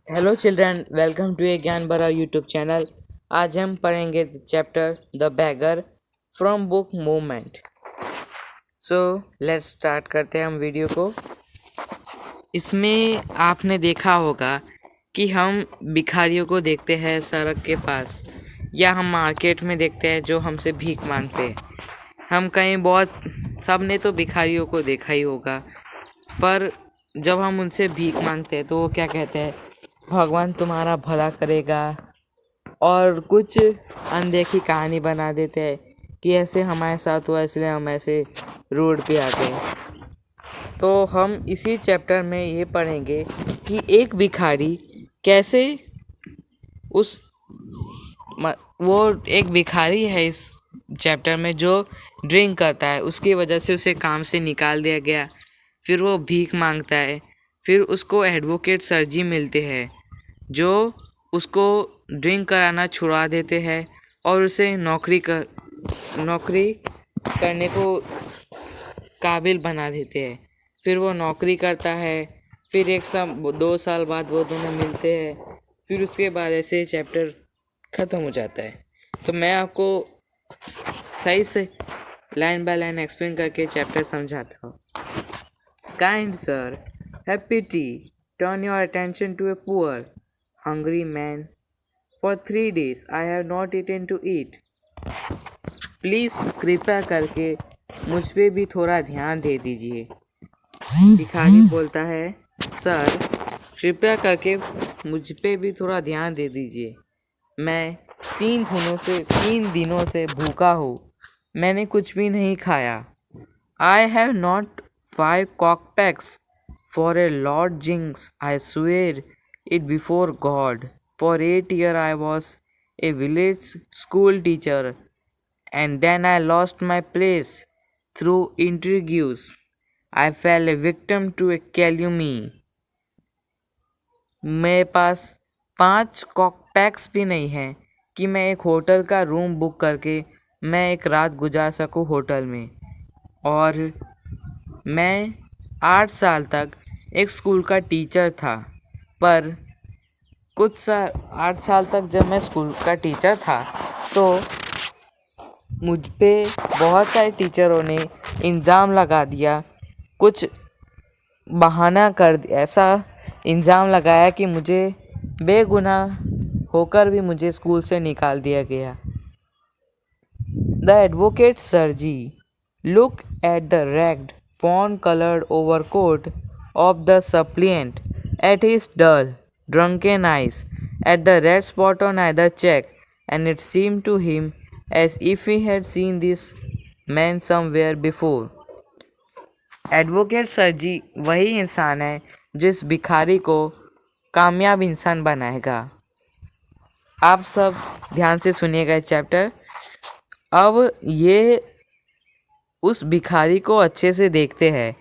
Hello children, welcome to ए ज्ञान भरा YouTube channel. आज हम पढ़ेंगे chapter the bagger from book movement. So let's start करते हैं हम वीडियो को। इसमें आपने देखा होगा कि हम भिखारियों को देखते हैं सड़क के पास, या हम मार्केट में देखते हैं जो हमसे भीख मांगते हैं। हम कहीं बहुत सबने तो भिखारियों को देखा ही होगा, पर जब हम उनसे भीख मांगते हैं तो वो क्या कहते हैं, भगवान तुम्हारा भला करेगा, और कुछ अनदेखी कहानी बना देते हैं कि ऐसे हमारे साथ हुआ इसलिए हम ऐसे रोड पे आते हैं। तो हम इसी चैप्टर में ये पढ़ेंगे कि एक भिखारी कैसे उस वो एक भिखारी है इस चैप्टर में जो ड्रिंक करता है, उसकी वजह से उसे काम से निकाल दिया गया। फिर वो भीख मांगता है, फिर उसको एडवोकेट सर जी मिलते हैं जो उसको ड्रिंक कराना छुड़ा देते हैं और उसे नौकरी करने को काबिल बना देते हैं। फिर वो नौकरी करता है, फिर 2 साल बाद वो दोनों मिलते हैं, फिर उसके बाद ऐसे चैप्टर ख़त्म हो जाता है। तो मैं आपको सही से लाइन बाय लाइन एक्सप्लेन करके चैप्टर समझाता हूँ। Kind sir, have pity, turn your attention to a poor hungry man. For 3 days I have not eaten to eat. Please कृपया करके मुझ पे भी थोड़ा ध्यान दे दीजिए। भिखारी बोलता है, सर कृपया करके मुझ पे भी थोड़ा ध्यान दे दीजिए। मैं 3 दिनों से भूखा हूँ, मैंने कुछ भी नहीं खाया। I have not 5 cockpacks for a lodgings, I swear it before God. For 8 years I was a village school teacher, and then I lost my place through intrigues. I fell a victim to a calumny. मेरे पास 5 कॉकपैक्स भी नहीं हैं कि मैं एक hotel का room book करके मैं एक रात गुजार सकूं होटल में। और मैं 8 साल तक एक स्कूल का टीचर था, पर 8 साल तक जब मैं स्कूल का टीचर था तो मुझ पे बहुत सारे टीचरों ने इल्ज़ाम लगा दिया, कुछ बहाना ऐसा इल्ज़ाम लगाया कि मुझे बेगुनाह होकर भी मुझे स्कूल से निकाल दिया गया। The advocate sir ji look at the ragged, fawn-colored overcoat of the suppliant, at his dull, drunken eyes, at the red spot on either cheek, and it seemed to him as if he had seen this man somewhere before. Advocate sir ji वही इंसान है जो इस भिखारी को कामयाब इंसान बनाएगा। आप सब ध्यान से सुनिएगा इस चैप्टर। अब ये उस भिखारी को अच्छे से देखते हैं,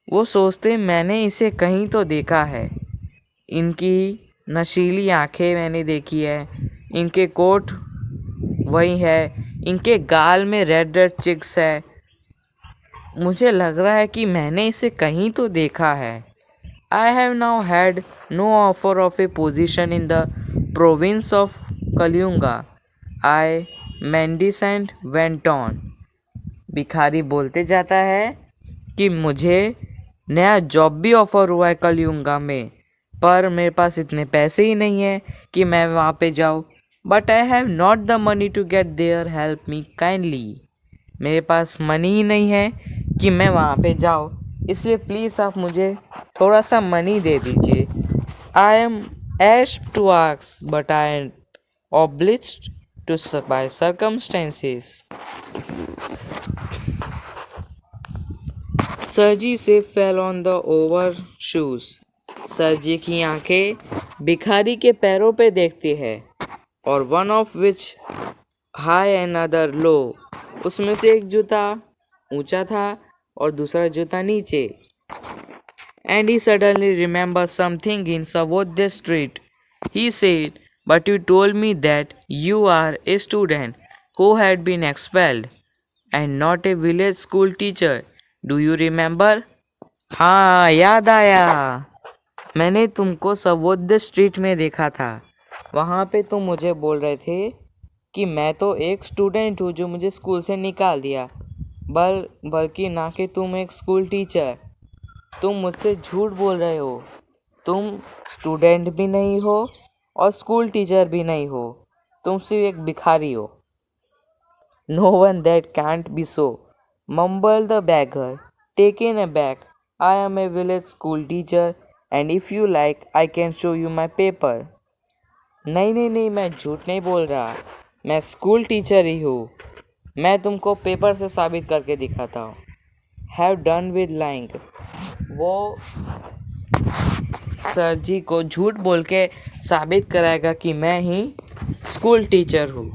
वो सोचते मैंने इसे कहीं तो देखा है। इनकी नशीली आंखें मैंने देखी है, इनके कोट वही है, इनके गाल में रेड रेड चिक्स है। मुझे लग रहा है कि मैंने इसे कहीं तो देखा है। I have now had no offer of a position in the province of Kaliunga. I mendicant went on. भिखारी बोलते जाता है कि मुझे नया जॉब भी ऑफर हुआ है कलियुगा में, पर मेरे पास इतने पैसे ही नहीं है कि मैं वहाँ पे जाऊँ। But I have not the money to get there, help me kindly. मेरे पास मनी ही नहीं है कि मैं वहाँ पे जाऊँ, इसलिए प्लीज़ आप मुझे थोड़ा सा मनी दे दीजिए। आई एम एश to ask but I am obliged to by circumstances. Sergei से fell on the overshoes. Sergei की आंखें भिखारी के पैरों पे देखती है, और one of which high and other लो। उसमें से एक जूता ऊंचा था और दूसरा जूता नीचे। And he suddenly remember something in Sarvodaya street. He said, but you told me that you are a student who had been expelled and not a village school teacher. Do you remember? हाँ, याद आया। मैंने तुमको सबोद्य street में देखा था। वहाँ पे तुम मुझे बोल रहे थे कि मैं तो एक स्टूडेंट हूँ जो मुझे स्कूल से निकाल दिया, बल्कि ना कि तुम एक स्कूल टीचर। तुम मुझसे झूठ बोल रहे हो। तुम स्टूडेंट भी नहीं हो और स्कूल टीचर भी नहीं हो। तुम सिर्फ एक भिखारी हो। No one that can't be so, mumbled the beggar, taken aback. I am a village school teacher, and if you like, I can show you my paper. नहीं नहीं नहीं, मैं झूठ नहीं बोल रहा। मैं स्कूल टीचर ही हूँ। मैं तुमको पेपर से साबित करके दिखाता हूँ। Have done with lying. वो सर जी को झूठ बोल के साबित कराएगा कि मैं ही स्कूल टीचर हूँ।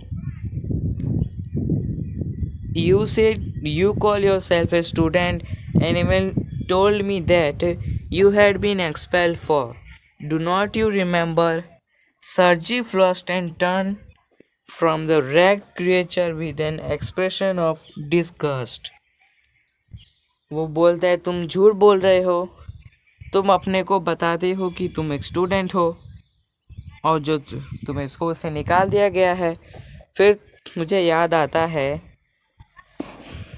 You said you call yourself a student and even told me that you had been expelled for. Do not you remember? Sarji flushed and turned from the ragged creature with an expression of disgust. वो बोलता है तुम झूठ बोल रहे हो। तुम अपने को बताते हो कि तुम एक स्टूडेंट हो और जो तुम्हें स्कूल से निकाल दिया गया है। फिर मुझे याद आता है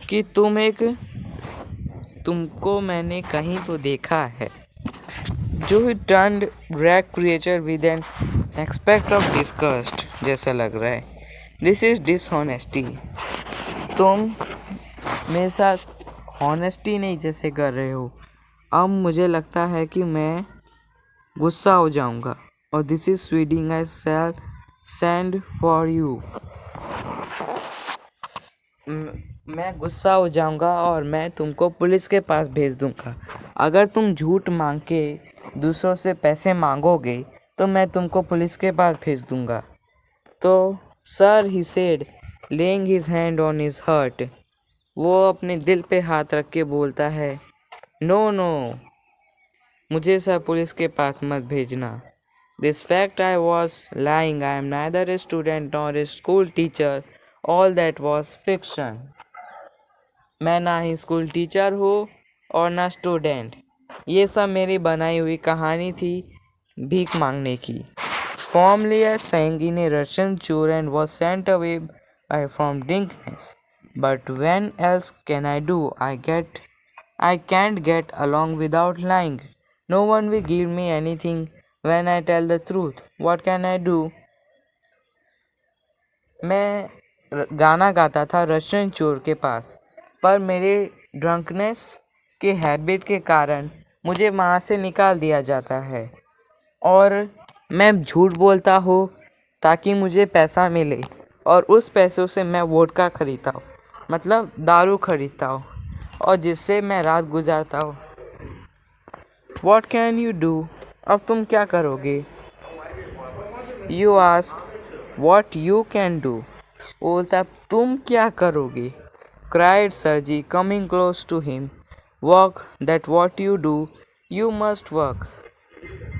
कि तुमको मैंने कहीं तो देखा है। जो he turned rag creature with an expect of disgust जैसा लग रहा है। This is dishonesty. तुम मेरे साथ ऑनेस्टी नहीं जैसे कर रहे हो। अब मुझे लगता है कि मैं गुस्सा हो जाऊंगा और this is swindling I shall send for you. मैं गुस्सा हो जाऊंगा और मैं तुमको पुलिस के पास भेज दूंगा। अगर तुम झूठ मांग के दूसरों से पैसे मांगोगे तो मैं तुमको पुलिस के पास भेज दूंगा। तो sir he said laying his hand on his heart. वो अपने दिल पे हाथ रख के बोलता है नो नो, मुझे सर पुलिस के पास मत भेजना। This fact I was lying. I am neither a student nor a school teacher. All that was fiction. मैं ना ही स्कूल टीचर हूँ और ना स्टूडेंट। ये सब मेरी बनाई हुई कहानी थी भीख मांगने की। Formerly sang in a Russian chore and was sent away from drunkenness. But when else can I do? I can't get along without lying. No one will give me anything when I tell the truth. What can I do? मैं गाना गाता था Russian चोर के पास, पर मेरे drunkenness के habit के कारण मुझे वहाँ से निकाल दिया जाता है और मैं झूठ बोलता हूँ ताकि मुझे पैसा मिले और उस पैसों से मैं वोडका खरीदता हूँ, मतलब दारू खरीदता हूँ और जिससे मैं रात गुजारता हूँ। What can you do? अब तुम क्या करोगे? You ask what you can do. बोलता तुम क्या करोगे? Cried Sarji coming close to him. Work, that what you do, you must work.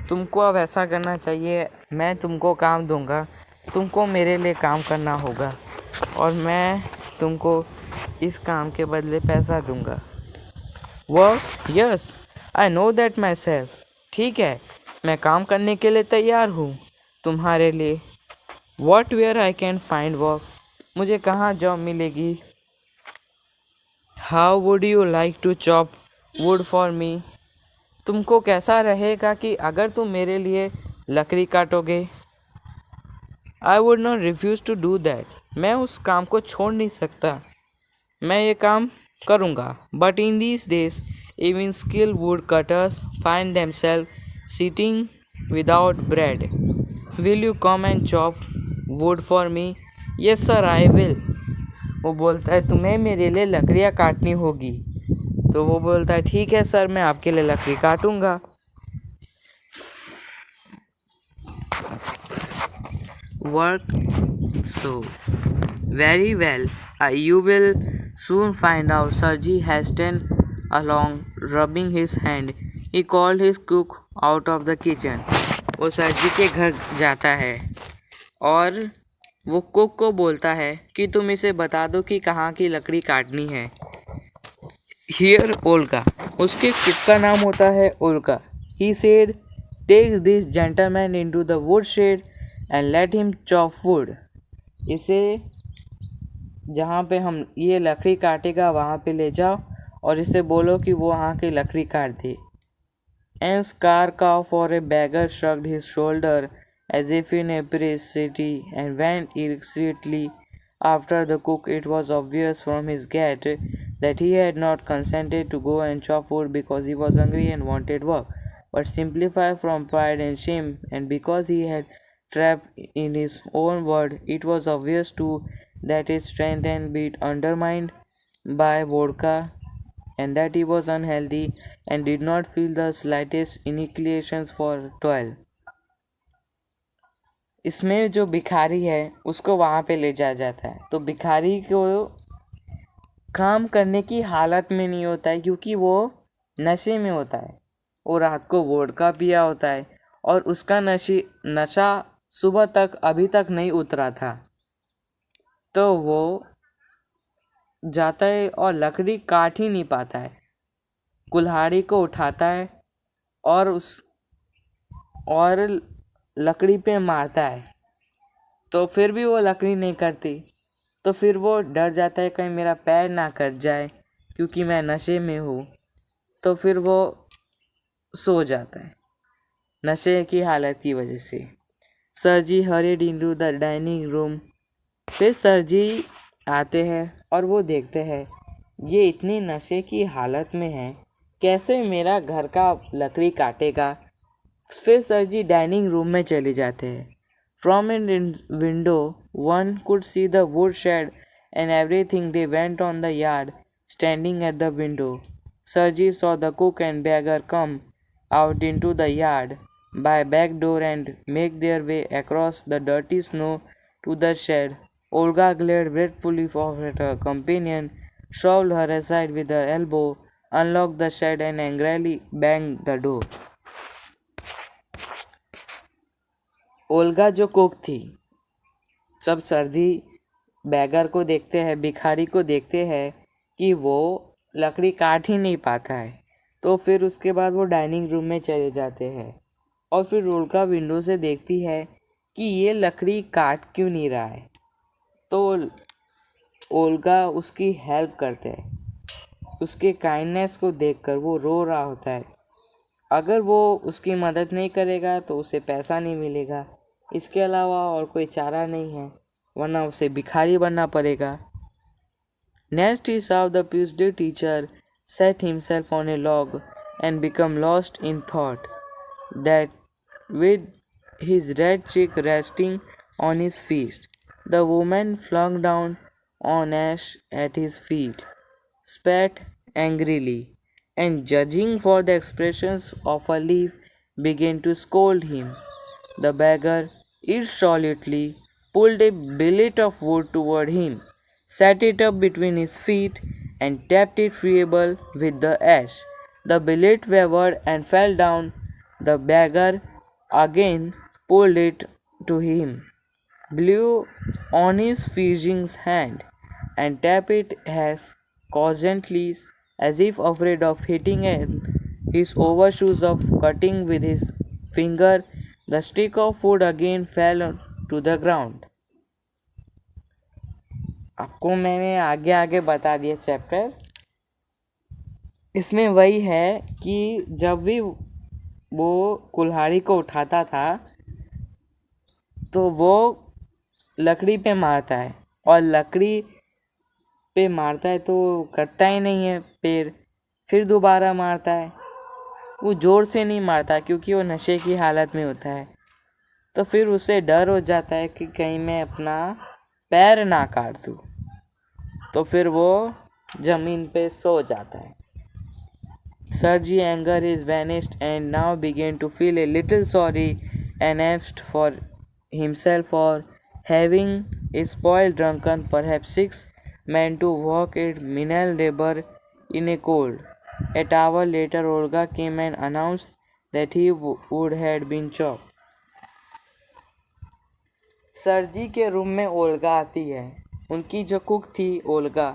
तुमको अब ऐसा करना चाहिए। मैं तुमको काम दूंगा, तुमको मेरे लिए काम करना होगा और मैं तुमको इस काम के बदले पैसा दूंगा। Work, yes I know that my self. ठीक है, मैं काम करने के लिए तैयार हूँ तुम्हारे लिए। What where I can find work, मुझे कहाँ जॉब मिलेगी? How would you like to chop wood for me, तुमको कैसा रहेगा कि अगर तुम मेरे लिए लकड़ी काटोगे? I would not refuse to do that, मैं उस काम को छोड़ नहीं सकता, मैं ये काम करूँगा। But in these days even skill wood cutters find themself sitting without bread. Will you come and chop wood for me? Yes sir I will. वो बोलता है तुम्हें मेरे लिए लकड़ियाँ काटनी होगी। तो वो बोलता है ठीक है सर, मैं आपके लिए लकड़ी काटूंगा। Work, so very well, you will soon find out. Sarji hastened along, rubbing his hand. He called his cook out of the kitchen. वो सरजी के घर जाता है और वो कुक को बोलता है कि तुम इसे बता दो कि कहाँ की लकड़ी काटनी है। हियर ओल्गा, उसके कुक का नाम होता है Olga. He said Take this gentleman into the woodshed and let him chop wood. इसे जहाँ पे हम ये लकड़ी काटेगा वहाँ पे ले जाओ और इसे बोलो कि वो वहाँ की लकड़ी काट दे. And Skarka for a beggar shrugged his shoulder as if in appreciation and went irresolutely after the cook. It was obvious from his gait that he had not consented to go and chop wood because he was hungry and wanted work, but simply from pride and shame, and because he had trapped in his own word. It was obvious too that his strength had been undermined by vodka and that he was unhealthy and did not feel the slightest inclinations for toil. इसमें जो भिखारी है उसको वहाँ पे ले जाया जाता है, तो भिखारी को काम करने की हालत में नहीं होता है क्योंकि वो नशे में होता है. वो रात को वोडका पिया होता है और उसका नशा सुबह तक अभी तक नहीं उतरा था. तो वो जाता है और लकड़ी काट ही नहीं पाता है. कुल्हाड़ी को उठाता है और लकड़ी पे मारता है, तो फिर भी वो लकड़ी नहीं करती. तो फिर वो डर जाता है कहीं मेरा पैर ना कट जाए क्योंकि मैं नशे में हूँ. तो फिर वो सो जाता है नशे की हालत की वजह से. सरजी hurried into the dining room. फिर सरजी आते हैं और वो देखते हैं ये इतनी नशे की हालत में है, कैसे मेरा घर का लकड़ी काटेगा. फिर सरजी डाइनिंग रूम में चले जाते हैं. From in window one could see the wood shed and everything. They went on the yard standing at the window. Sergei saw the cook and beggar come out into the yard by back door and make their way across the dirty snow to the shed. Olga glared gratefully at her companion, shoved her aside with her elbow, unlocked the shed and angrily banged the door. Olga जो cook थी, जब सरजी bagger को देखते हैं, भिखारी को देखते हैं कि वो लकड़ी काट ही नहीं पाता है, तो फिर उसके बाद वो डाइनिंग रूम में चले जाते हैं और फिर ओल्गा विंडो से देखती है कि ये लकड़ी काट क्यों नहीं रहा है. तो ओल्गा उसकी हेल्प करते हैं. उसके काइंडनेस को देखकर वो रो रहा होता है. अगर वो उसकी मदद नहीं करेगा तो उसे पैसा नहीं मिलेगा. इसके अलावा और कोई चारा नहीं है, वरना उसे भिखारी बनना पड़ेगा. Next he saw the Tuesday teacher set himself on a log and become lost in thought, that with his red cheek resting on his fist, the woman flung down on ash at his feet, spat angrily, and judging for the expressions of her leaf, began to scold him. The beggar irresolutely pulled a billet of wood toward him, set it up between his feet, and tapped it freeable with the ash. The billet wavered and fell down. The beggar again pulled it to him, blew on his freezing hand, and tapped it as constantly as if afraid of hitting his overshoes of cutting with his finger. The stick of wood again fell to the ground. आपको मैंने आगे आगे बता दिया chapter. इसमें वही है कि जब भी वो कुल्हाड़ी को उठाता था तो वो लकड़ी पे मारता है और लकड़ी पे मारता है तो कटता ही नहीं है पैर. फिर दोबारा मारता है. वो ज़ोर से नहीं मारता क्योंकि वो नशे की हालत में होता है. तो फिर उसे डर हो जाता है कि कहीं मैं अपना पैर ना काट दूँ. तो फिर वो ज़मीन पे सो जाता है. Sergey anger is vanished and now began to feel a little sorry and asked for himself for having a spoiled drunken perhaps 6 men to work at menial labor in a cold. An hour later Olga came and announced that he would had been chopped. सरजी के room में Olga आती है. उनकी जो cook थी Olga,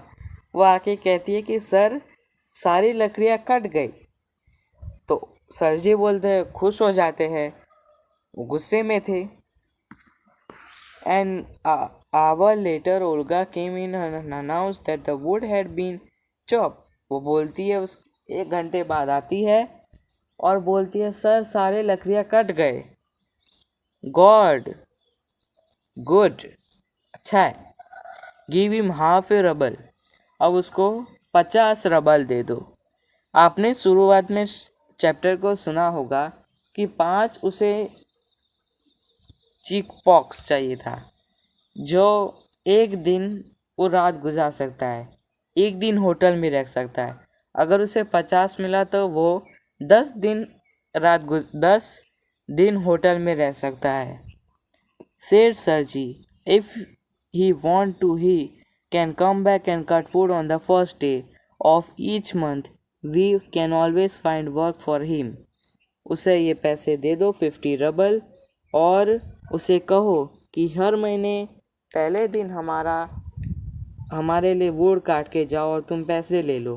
वो आके कहती है कि सर सारी लकड़ियाँ कट गई. तो सर जी बोलते हैं, खुश हो जाते हैं, वो गुस्से में थे। An hour later, Olga came in and announced that the wood had been chopped. वो बोलती है, उस 1 घंटे बाद आती है और बोलती है, सर सारे लकड़ियाँ कट गए। गॉड, गुड, अच्छा है। गिव हिम हाफ ए रबल, अब उसको 50 रबल दे दो। आपने शुरुआत में चैप्टर को सुना होगा कि 5 उसे चिक पॉक्स चाहिए था, जो 1 दिन वो रात गुजार सकता है, 1 दिन होटल में रह सकता है। अगर उसे 50 मिला तो वो 10 दिन होटल में रह सकता है। Said Sarji, if he want to, he can come back and cut wood on the first day of each month. We can always find work for him. उसे ये पैसे दे दो 50 रबल, और उसे कहो कि हर महीने पहले दिन हमारे लिए वुड काट के जाओ और तुम पैसे ले लो।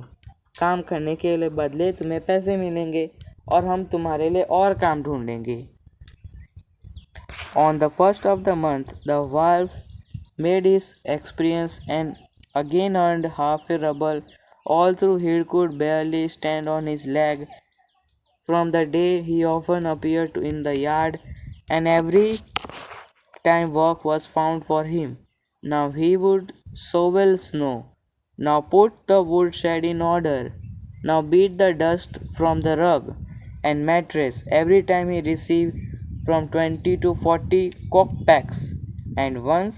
काम करने के लिए बदले तुम्हें पैसे मिलेंगे और हम तुम्हारे लिए और काम ढूंढेंगे। On the first of the month, the dwarf made his experience and again earned half a ruble, although he could barely stand on his leg. From the day he often appeared in the yard, and every time work was found for him. Now he would shovel snow, now put the woodshed in order, now beat the dust from the rug and mattress. Every time he received from 20 to 40 kopecks, and once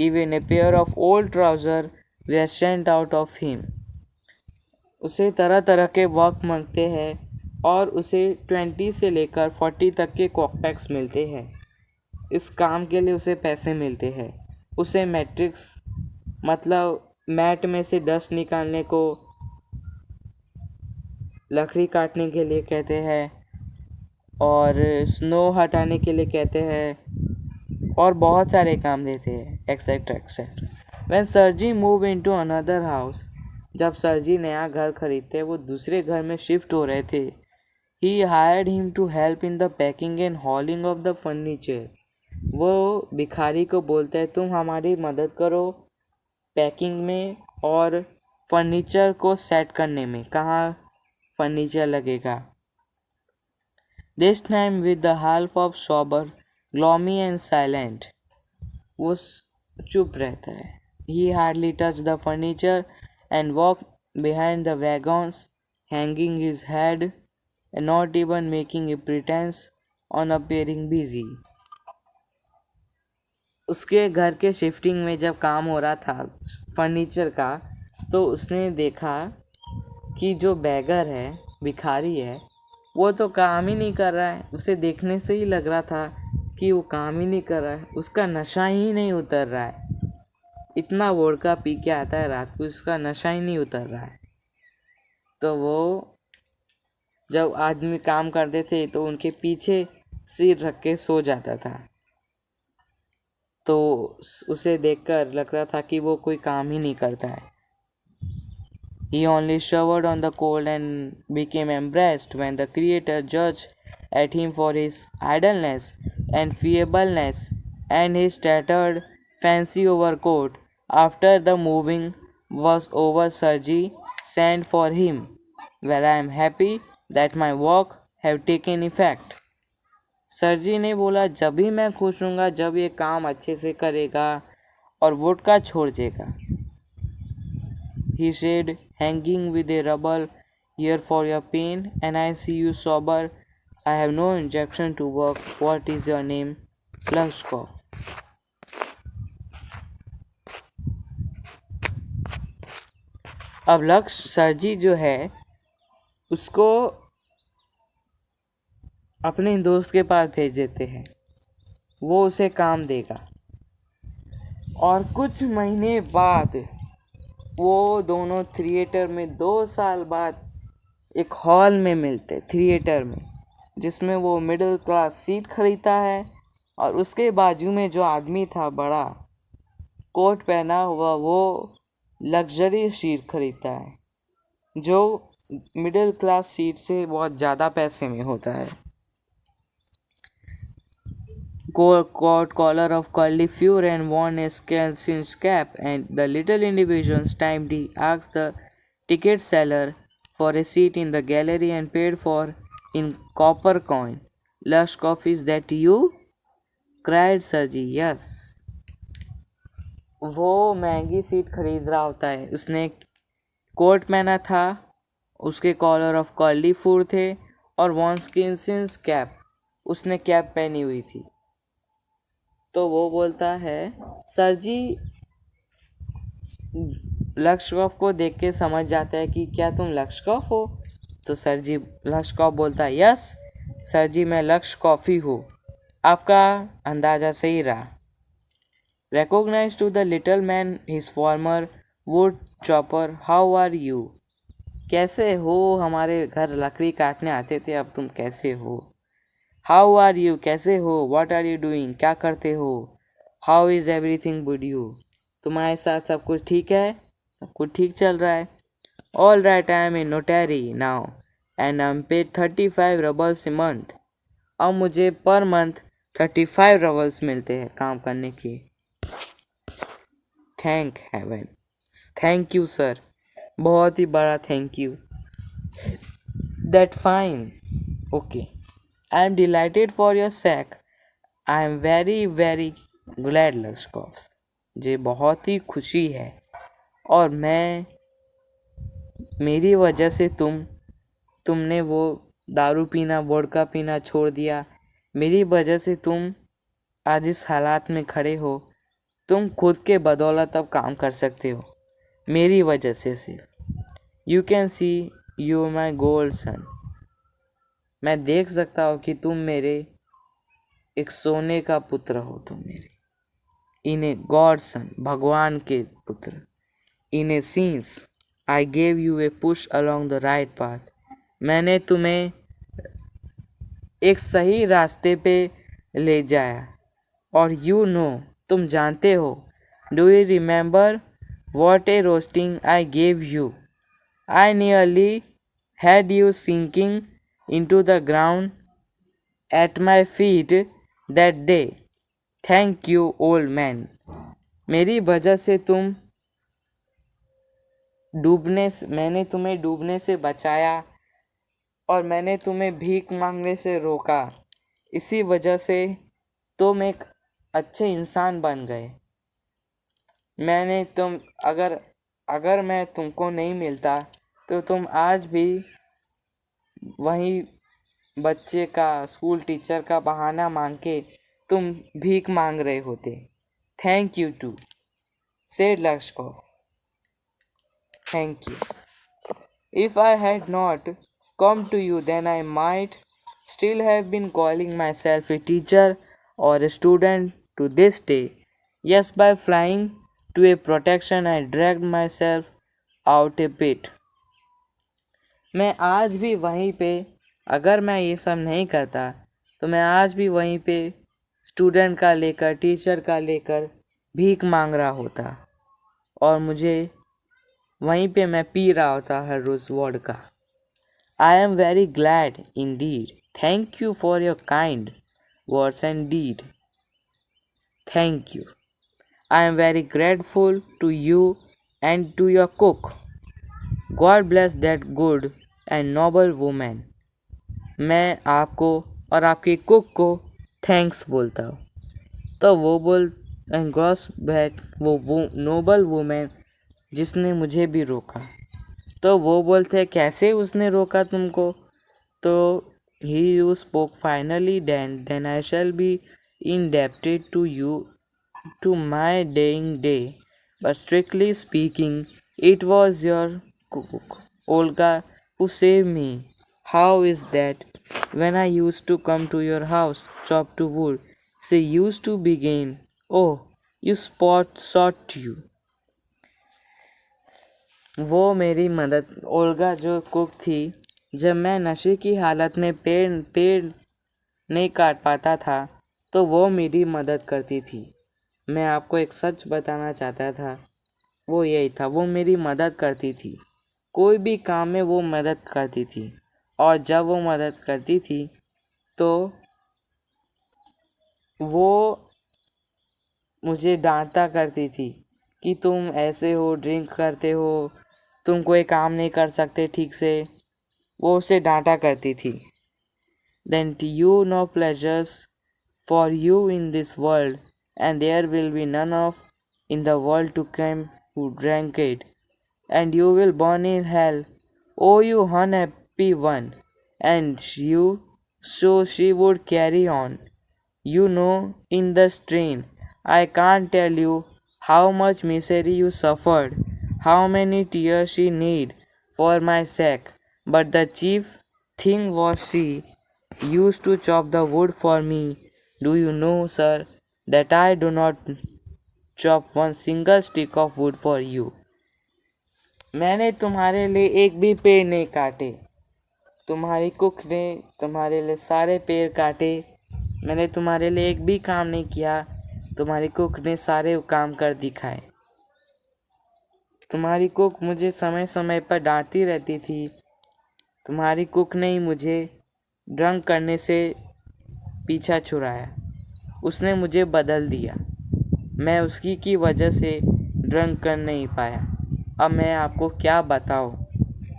even a pair of old trousers were sent out of him. उसे तरह तरह के work मांगते हैं और उसे 20 से लेकर 40 तक के कॉकपैक्स मिलते हैं। इस काम के लिए उसे पैसे मिलते हैं। उसे मैट्रिक्स मतलब मैट में से डस्ट निकालने को, लकड़ी काटने के लिए कहते हैं, और स्नो हटाने के लिए कहते हैं, और बहुत सारे काम देते हैं, एक्सेट्रा एक्सेट्रा। व्हेन सरजी मूव इनटू अनदर हाउस, जब सरजी नया घर खरीदते, वो दूसरे घर में शिफ्ट हो रहे थे, he hired him to help in the packing and hauling of the furniture. वो भिखारी को बोलते हैं, तुम हमारी मदद करो पैकिंग में और फर्नीचर को सेट करने में, कहाँ फर्नीचर लगेगा। This time with the help of Sober, gloomy and silent. वो चुप रहता है। He hardly touched the furniture and walked behind the wagons, hanging his head and not even making a pretense on appearing busy. उसके घर के shifting में जब काम हो रहा था फर्नीचर का, तो उसने देखा कि जो बैगर है, भिखारी है, वो तो काम ही नहीं कर रहा है। उसे देखने से ही लग रहा था कि वो काम ही नहीं कर रहा है, उसका नशा ही नहीं उतर रहा है। इतना वोडका पी के आता है रात को, उसका नशा ही नहीं उतर रहा है। तो वो जब आदमी काम करते थे तो उनके पीछे सिर रख के सो जाता था, तो उसे देखकर लग रहा था कि वो कोई काम ही नहीं करता है। He only shivered on the cold and became embarrassed when the Creator judged at him for his idleness and feebleness and his tattered fancy overcoat. After the moving was over, Sarji sent for him. Well, I am happy that my work have taken effect. सरजी ने बोला, जब भी मैं खुश हूँगा जब ये काम अच्छे से करेगा और वोडका छोड़ देगा। He said, hanging with a rubble here for your pain, and I see you sober. I have no injection to work. What is your name? Luskov. अब लक्ष्य सरजी जो है उसको अपने दोस्त के पास भेज देते हैं, वो उसे काम देगा। और कुछ महीने बाद वो दोनों थिएटर में 2 साल बाद एक हॉल में मिलते, थिएटर में, जिसमें वो मिडिल क्लास सीट खरीदता है और उसके बाजू में जो आदमी था बड़ा कोट पहना हुआ, वो लग्जरी सीट खरीदता है, जो मिडिल क्लास सीट से बहुत ज़्यादा पैसे में होता है। Coat collar of curly fur and worn a scaled cap, and the little individual timidly asked the ticket seller for a seat in the gallery and paid for in copper coin. Lush coffee, is that you? cried Sergi. Yes. वो महंगी seat खरीद रहा होता है। उसने coat पहना था, उसके कॉलर ऑफ कर्ली फूर थे और वॉन स्किन्स कैप, उसने कैप पहनी हुई थी। तो वो बोलता है, सर जी लक्ष्कॉफ को देख के समझ जाता है कि क्या तुम लक्ष्कॉफ हो। तो सर जी लक्ष्कॉफ बोलता है, यस सर जी मैं लक्ष्कॉफ ही हूँ, आपका अंदाज़ा सही रहा। Recognize to the little man his former wood chopper, how are you? कैसे हो, हमारे घर लकड़ी काटने आते थे, अब तुम कैसे हो। How are you, कैसे हो। What are you doing, क्या करते हो। How is everything with you, तुम्हारे साथ सब कुछ ठीक है, सब कुछ ठीक चल रहा है। All right, I am a notary now and I'm paid 35 rubles a month. अब मुझे पर मंथ 35 rubles मिलते हैं काम करने की। Thank heaven, thank you sir, बहुत ही बड़ा thank you. That fine, okay, I am delighted for your sake, I am very very glad Lushkoff's, मुझे बहुत ही खुशी है और मैं, मेरी वजह से तुमने वो दारू पीना वोडका पीना छोड़ दिया, मेरी वजह से तुम आज इस हालात में खड़े हो, तुम खुद के बदौलत अब काम कर सकते हो, मेरी वजह से सिर्फ। You can see you my gold son, मैं देख सकता हूँ कि तुम मेरे एक सोने का पुत्र हो, तुम मेरे इन ए गॉड सन, भगवान के पुत्र। In a sense I gave you a push along the right path, मैंने तुम्हें एक सही रास्ते पे ले जाया। और यू नो, तुम जानते हो, do you remember what A roasting I gave you, I nearly had you sinking into the ground at my feet that day. Thank you, old man. मेरी वजह से मैंने तुम्हें डूबने से बचाया और मैंने तुम्हें भीख मांगने से रोका, इसी वजह से तुम एक अच्छे इंसान बन गए। अगर मैं तुमको नहीं मिलता तो तुम आज भी वहीं बच्चे का, स्कूल टीचर का बहाना मांग के तुम भीख मांग रहे होते। Thank you too said Lushkoff, thank you. If I had not come to you, then I might still have been calling myself a teacher or a student to this day. Yes, by flying to a protection, I dragged myself out a bit. मैं आज भी वहीं पे, अगर मैं ये सब नहीं करता तो मैं आज भी वहीं पे स्टूडेंट का लेकर, टीचर का लेकर भीख मांग रहा होता और मुझे वहीं पे मैं पी रहा होता हर रोज़ vodka. I am very glad indeed. Thank you for your kind words and deed. Thank you. I am very grateful to you and to your cook. God bless that good and noble woman. मैं आपको और आपके cook को thanks बोलता हूँ। तो वो Nobel women जिसने मुझे भी रोका, तो वो बोलते कैसे उसने रोका तुमको। तो he who spoke finally, then I shall be indebted to you to my dying day. But strictly speaking, it was your cook, Olga, who saved me. How is that? When I used to come to your house, chop to wood, she used to begin, oh, you sought you. वो मेरी मदद, Olga जो cook थी, जब मैं नशे की हालत में पेड़ नहीं काट पाता था तो वो मेरी मदद करती थी। मैं आपको एक सच बताना चाहता था, वो यही था, वो मेरी मदद करती थी। कोई भी काम में वो मदद करती थी, और जब वो मदद करती थी तो वो मुझे डांटा करती थी कि तुम ऐसे हो, ड्रिंक करते हो, तुम कोई काम नहीं कर सकते ठीक से। वो उसे डांटा करती थी। Then you know pleasures for you in this world, and there will be none of in the world to come who drank it, and you will burn in hell. Oh, you unhappy one! And you, so she would carry on. In the strain, I can't tell you how much misery you suffered, how many tears she need for my sake. But the chief thing was she used to chop the wood for me. Do you know, sir, that I do not chop one single stick of wood for you? मैंने तुम्हारे लिए एक भी पेड़ नहीं काटे। तुम्हारी cook ने तुम्हारे लिए सारे पेड़ काटे। मैंने तुम्हारे लिए एक भी काम नहीं किया। तुम्हारी कुक ने सारे काम कर दिखाए। तुम्हारी कुक मुझे समय समय पर डांटती रहती थी। तुम्हारी कुक ने ही मुझे ड्रंक करने से पीछा छुड़ाया। उसने मुझे बदल दिया। मैं उसकी की वजह से ड्रंक कर नहीं पाया। अब मैं आपको क्या बताऊं,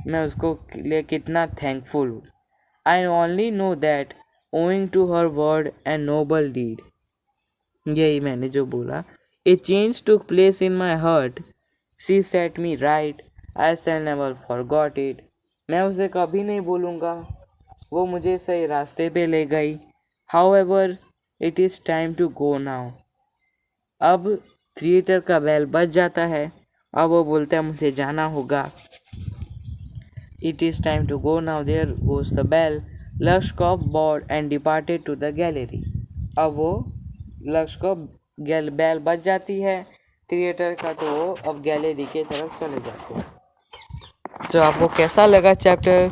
मैं उसको लिए कितना थैंकफुल हूँ। I only know that owing to her word and noble deed. यही मैंने जो बोला। A change took place in my heart. She set me right. I shall never forgot it. मैं उसे कभी नहीं भूलूंगा। वो मुझे सही रास्ते पे ले गई। However, it is time to go now. अब थिएटर का बेल बज जाता है। अब वो बोलता है मुझे जाना होगा। It is time to go now. There goes the bell. Lushkov bowed and departed to the gallery. अब वो लश्कोव बेल बज जाती है थिएटर का, तो वो अब गैलरी के तरफ चले जाते हैं। तो आपको कैसा लगा चैप्टर?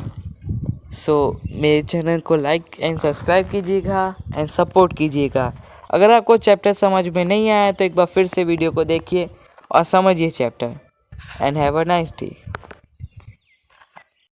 मेरे चैनल को लाइक एंड सब्सक्राइब कीजिएगा एंड सपोर्ट कीजिएगा। अगर आपको चैप्टर समझ में नहीं आया तो एक बार फिर से वीडियो को देखिए और समझिए chapter. And have a nice day.